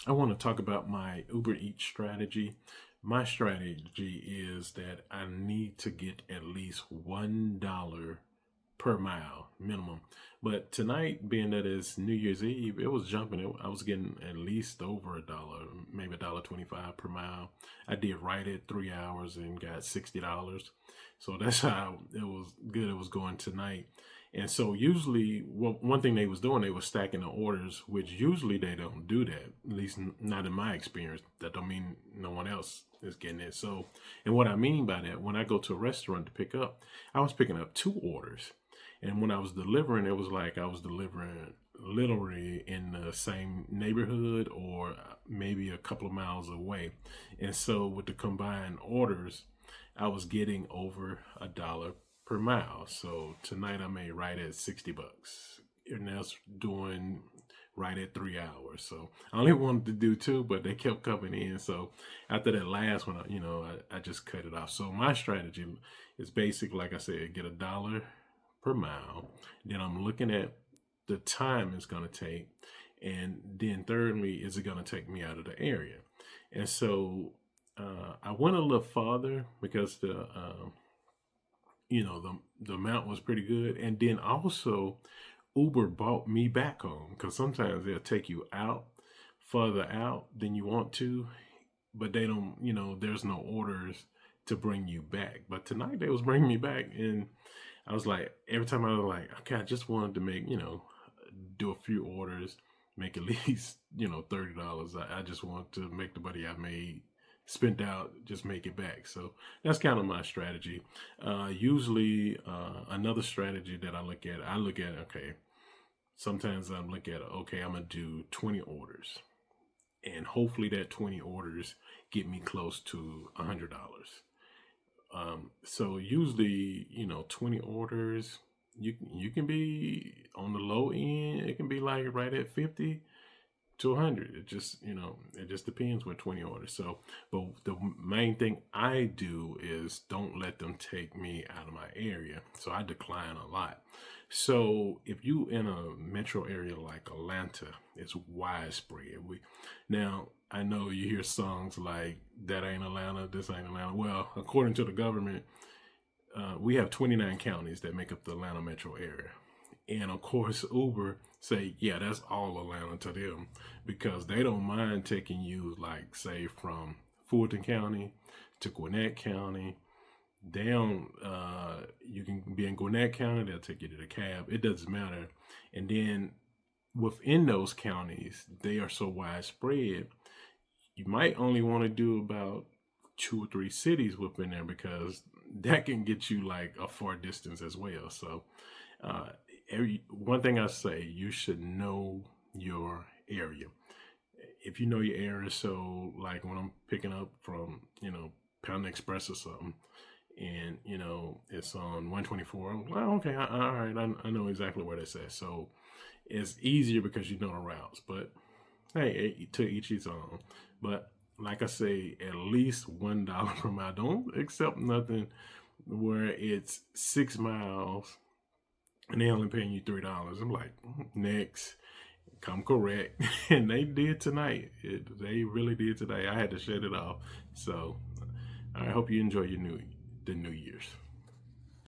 I want to talk about my Uber Eats strategy. My strategy is that I need to get at least $1 per mile minimum. But tonight, being that it's New Year's Eve, it was jumping. I was getting at least over $1, maybe $1.25 per mile. I did right at 3 hours and got $60. So that's how it was good. It was going tonight. And so usually, well, one thing they was doing, they was stacking the orders, which usually they don't do that. At least not in my experience. That don't mean no one else is getting it. So, and what I mean by that, when I go to a restaurant to pick up, I was picking up two orders, and when I was delivering, it was like I was delivering literally in the same neighborhood or maybe a couple of miles away. And so with the combined orders, I was getting over $1 per mile. So tonight I made right at $60. And that's doing right at 3 hours. So I only wanted to do two, but they kept coming in. So after that last one, I just cut it off. So my strategy is basic, like I said, get $1 per mile. Then I'm looking at the time it's going to take. And then thirdly, is it going to take me out of the area? And so I went a little farther because the amount was pretty good, and then also Uber brought me back home because sometimes they'll take you out further out than you want to, but they don't. There's no orders to bring you back. But tonight they was bringing me back, and I was like, every time I was like, okay, I just wanted to make do a few orders, make at least $30. I just want to make the money I made spent out, just make it back. So that's kind of my strategy. Usually, another strategy that I look at, okay, sometimes I'm looking at, okay, I'm going to do 20 orders. And hopefully that 20 orders get me close to $100. So usually, 20 orders, you can be on the low end. It can be like right at 50 to 100. It just depends with 20 orders. So, but the main thing I do is don't let them take me out of my area. So I decline a lot. So if you in a metro area like Atlanta, it's widespread. Now I know you hear songs like "That Ain't Atlanta, This Ain't Atlanta." Well, according to the government, we have 29 counties that make up the Atlanta metro area. And of course, Uber say, yeah, that's all Atlanta to them because they don't mind taking you, like, say, from Fulton County to Gwinnett County. Down, you can be in Gwinnett County, they'll take you to the cab. It doesn't matter. And then within those counties, they are so widespread, you might only want to do about two or three cities within there because that can get you like a far distance as well. So, uh, one thing I say, you should know your area. If you know your area, so like when I'm picking up from Pound Express or something, and it's on 124. Well, okay, all right, I know exactly where that's at. So it's easier because you know the routes. But hey, to each his own. But like I say, at least $1 per mile. Don't accept nothing where it's 6 miles and they only paying you $3. I'm like, next, come correct. And they did tonight. They really did today. I had to shut it off. So I hope you enjoy the New Year's.